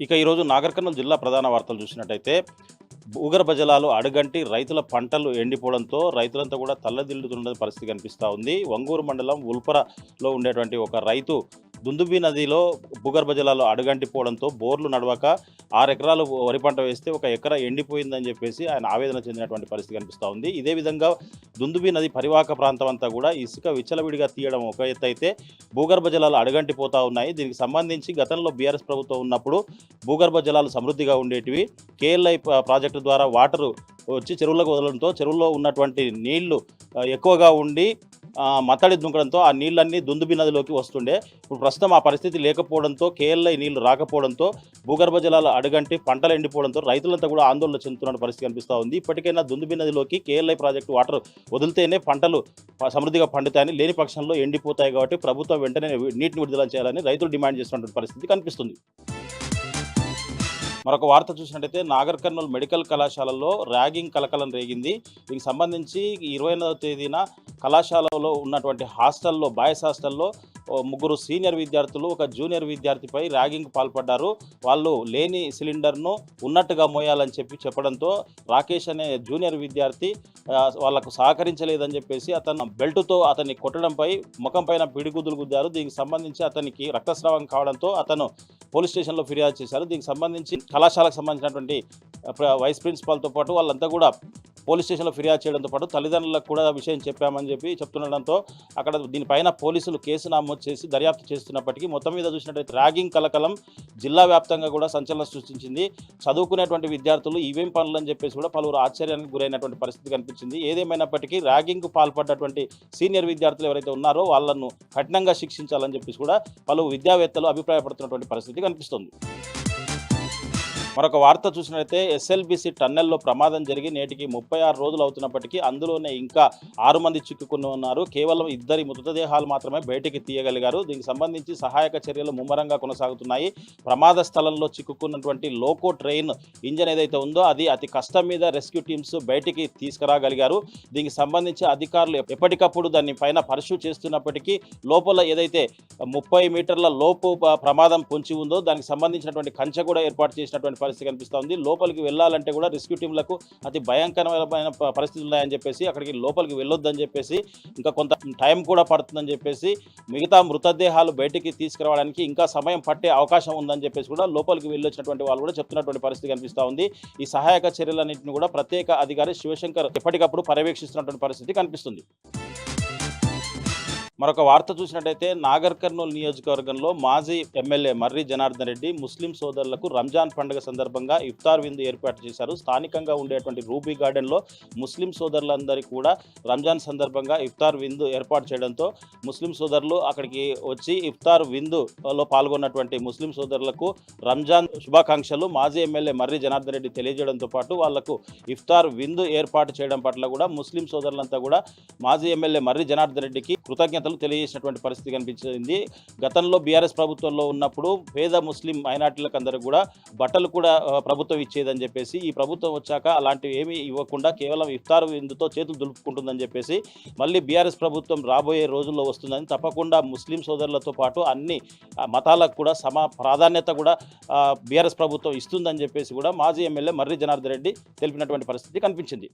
ఇక ఈరోజు నాగర్ కర్నూలు జిల్లా ప్రధాన వార్తలు చూసినట్టయితే భూగర్భ జలాలు అడుగంటి రైతుల పంటలు ఎండిపోవడంతో రైతులంతా కూడా తల్లదిల్లుతున్న పరిస్థితి కనిపిస్తూ ఉంది. వంగూరు మండలం ఉల్పరలో ఉండేటువంటి ఒక రైతు దుందుబి నదిలో భూగర్భ జలాలు అడుగంటిపోవడంతో బోర్లు నడవక 6 ఎకరాలు వరి పంట వేస్తే 1 ఎకరా ఎండిపోయిందని చెప్పేసి ఆయన ఆవేదన చెందినటువంటి పరిస్థితి కనిపిస్తూ ఉంది. ఇదే విధంగా దుందుబి నది పరివాహక ప్రాంతం అంతా కూడా ఇసుక విచ్చలవిడిగా తీయడం ఒక ఎత్తు అయితే భూగర్భ జలాలు అడుగంటిపోతూ ఉన్నాయి. దీనికి సంబంధించి గతంలో బీఆర్ఎస్ ప్రభుత్వం ఉన్నప్పుడు భూగర్భ జలాలు సమృద్ధిగా ఉండేటివి. కేఎల్ఐ ప్రాజెక్టు ద్వారా వాటరు వచ్చి చెరువులకు వదలడంతో చెరువులో ఉన్నటువంటి నీళ్లు ఎక్కువగా ఉండి మత్తడి దుంకడంతో ఆ నీళ్ళన్నీ దుందుబి నదిలోకి వస్తుండే. ఇప్పుడు ప్రస్తుతం ఆ పరిస్థితి లేకపోవడంతో కేఎల్ఐ నీళ్లు రాకపోవడంతో భూగర్భ జలాలు అడుగంటి పంటలు ఎండిపోవడంతో రైతులంతా కూడా ఆందోళన చెందుతున్న పరిస్థితి కనిపిస్తూ ఉంది. ఇప్పటికైనా దుందుబి నదిలోకి కేఎల్ఐ ప్రాజెక్టు వాటర్ వదిలితేనే పంటలు సమృద్ధిగా పండుతాయని, లేని పక్షంలో ఎండిపోతాయి కాబట్టి ప్రభుత్వం వెంటనే నీటిని విడుదల చేయాలని రైతులు డిమాండ్ చేస్తున్నటువంటి పరిస్థితి కనిపిస్తుంది. మరొక వార్త చూసినట్టయితే నాగర్ కర్నూలు మెడికల్ కళాశాలలో ర్యాగింగ్ కలకలం రేగింది. దీనికి సంబంధించి 28వ తేదీన కళాశాలలో ఉన్నటువంటి హాస్టల్లో, బాయ్స్ హాస్టల్లో 3 సీనియర్ విద్యార్థులు, 1 జూనియర్ విద్యార్థిపై ర్యాగింగ్ పాల్పడ్డారు. వాళ్ళు లేని సిలిండర్ను ఉన్నట్టుగా మోయాలని చెప్పడంతో రాకేష్ అనే జూనియర్ విద్యార్థి వాళ్ళకు సహకరించలేదని చెప్పేసి అతను బెల్టుతో అతన్ని కొట్టడంపై ముఖం పైన పిడిగుద్దులు గుద్దారు. దీనికి సంబంధించి అతనికి రక్తస్రావం కావడంతో అతను పోలీస్ స్టేషన్లో ఫిర్యాదు చేశారు. దీనికి సంబంధించి కళాశాలకు సంబంధించినటువంటి వైస్ ప్రిన్సిపాల్తో పాటు వాళ్ళంతా కూడా పోలీస్ స్టేషన్లో ఫిర్యాదు చేయడంతో పాటు తల్లిదండ్రులకు కూడా విషయం చెప్పామని చెప్తుండడంతో అక్కడ దీనిపైన పోలీసులు కేసు నమోదు చేసి దర్యాప్తు చేస్తున్నప్పటికీ మొత్తం మీద చూసినట్టయితే ర్యాగింగ్ కలకలం జిల్లా వ్యాప్తంగా కూడా సంచలనం సృష్టించింది. చదువుకునేటువంటి విద్యార్థులు ఇవేం పనులు అని చెప్పేసి కూడా పలువురు ఆశ్చర్యానికి గురైనటువంటి పరిస్థితి కనిపించింది. ఏదేమైనప్పటికీ ర్యాగింగ్కు పాల్పడ్డటువంటి సీనియర్ విద్యార్థులు ఎవరైతే ఉన్నారో వాళ్ళను కఠినంగా శిక్షించాలని చెప్పేసి కూడా పలు విద్యావేత్తలు అభిప్రాయపడుతున్నటువంటి పరిస్థితి కనిపిస్తుంది. మరొక వార్త చూసినట్లయితే ఎస్ఎల్బీసీ టన్నెల్లో ప్రమాదం జరిగి నేటికి 36 రోజులు అవుతున్నప్పటికీ అందులోనే ఇంకా 6 మంది చిక్కుకుని ఉన్నారు. కేవలం 2 మృతదేహాలు మాత్రమే బయటికి తీయగలిగారు. దీనికి సంబంధించి సహాయక చర్యలు ముమ్మరంగా కొనసాగుతున్నాయి. ప్రమాద స్థలంలో చిక్కుకున్నటువంటి లోకో ట్రైన్ ఇంజన్ ఏదైతే ఉందో అది అతి కష్టం మీద రెస్క్యూ టీమ్స్ బయటికి తీసుకురాగలిగారు. దీనికి సంబంధించి అధికారులు ఎప్పటికప్పుడు దాన్ని పైన పరిశీలి చేస్తున్నప్పటికీ లోపల ఏదైతే 30 మీటర్ల లోపు ప్రమాదం పొంచి ఉందో దానికి సంబంధించినటువంటి కంచె కూడా ఏర్పాటు చేసినటువంటి పరిస్థితి కనిపిస్తూ ఉంది. లోపలికి వెళ్ళాలంటే కూడా రెస్క్యూ టీంలకు అతి భయంకరమైన పరిస్థితులు ఉన్నాయని చెప్పేసి అక్కడికి లోపలికి వెళ్ళొద్దని చెప్పేసి, ఇంకా కొంత టైం కూడా పడుతుందని చెప్పేసి, మిగతా మృతదేహాలు బయటికి తీసుకురావడానికి ఇంకా సమయం పట్టే అవకాశం ఉందని చెప్పేసి కూడా లోపలికి వెళ్ళొచ్చినటువంటి వాళ్ళు కూడా చెప్తున్నటువంటి పరిస్థితి కనిపిస్తూ ఉంది. ఈ సహాయక చర్యలన్నింటినీ కూడా ప్రత్యేక అధికారి శివశంకర్ ఎప్పటికప్పుడు పర్యవేక్షిస్తున్నటువంటి పరిస్థితి కనిపిస్తుంది. మరొక వార్త చూసినట్టయితే నాగర్ కర్నూలు నియోజకవర్గంలో మాజీ ఎమ్మెల్యే మర్రి జనార్దన్ రెడ్డి ముస్లిం సోదరులకు రంజాన్ పండుగ సందర్భంగా ఇఫ్తార్ విందు ఏర్పాటు చేశారు. స్థానికంగా ఉండేటువంటి రూబీ గార్డెన్లో ముస్లిం సోదరులందరికీ కూడా రంజాన్ సందర్భంగా ఇఫ్తార్ విందు ఏర్పాటు చేయడంతో ముస్లిం సోదరులు అక్కడికి వచ్చి ఇఫ్తార్ విందులో పాల్గొన్నటువంటి ముస్లిం సోదరులకు రంజాన్ శుభాకాంక్షలు మాజీ ఎమ్మెల్యే మర్రి జనార్దన్ రెడ్డి తెలియజేయడంతో పాటు వాళ్లకు ఇఫ్తార్ విందు ఏర్పాటు చేయడం పట్ల కూడా ముస్లిం సోదరులంతా కూడా మాజీ ఎమ్మెల్యే మర్రి జనార్దన్ రెడ్డికి కృతజ్ఞతలు తెలియజేసినటువంటి పరిస్థితి కనిపించింది. గతంలో బీఆర్ఎస్ ప్రభుత్వంలో ఉన్నప్పుడు పేద ముస్లిం మైనార్టీలకు అందరూ కూడా బట్టలు కూడా ప్రభుత్వం ఇచ్చేదని చెప్పేసి, ఈ ప్రభుత్వం వచ్చాక అలాంటివి ఏమీ ఇవ్వకుండా కేవలం ఇఫ్తార్ విందుతో చేతులు దులుపుకుంటుందని చెప్పేసి, మళ్ళీ బీఆర్ఎస్ ప్రభుత్వం రాబోయే రోజుల్లో వస్తుందని, తప్పకుండా ముస్లిం సోదరులతో పాటు అన్ని మతాలకు కూడా ప్రాధాన్యత కూడా బీఆర్ఎస్ ప్రభుత్వం ఇస్తుందని చెప్పేసి కూడా మాజీ ఎమ్మెల్యే మర్రి జనార్దన్ రెడ్డి తెలిపినటువంటి పరిస్థితి కనిపించింది.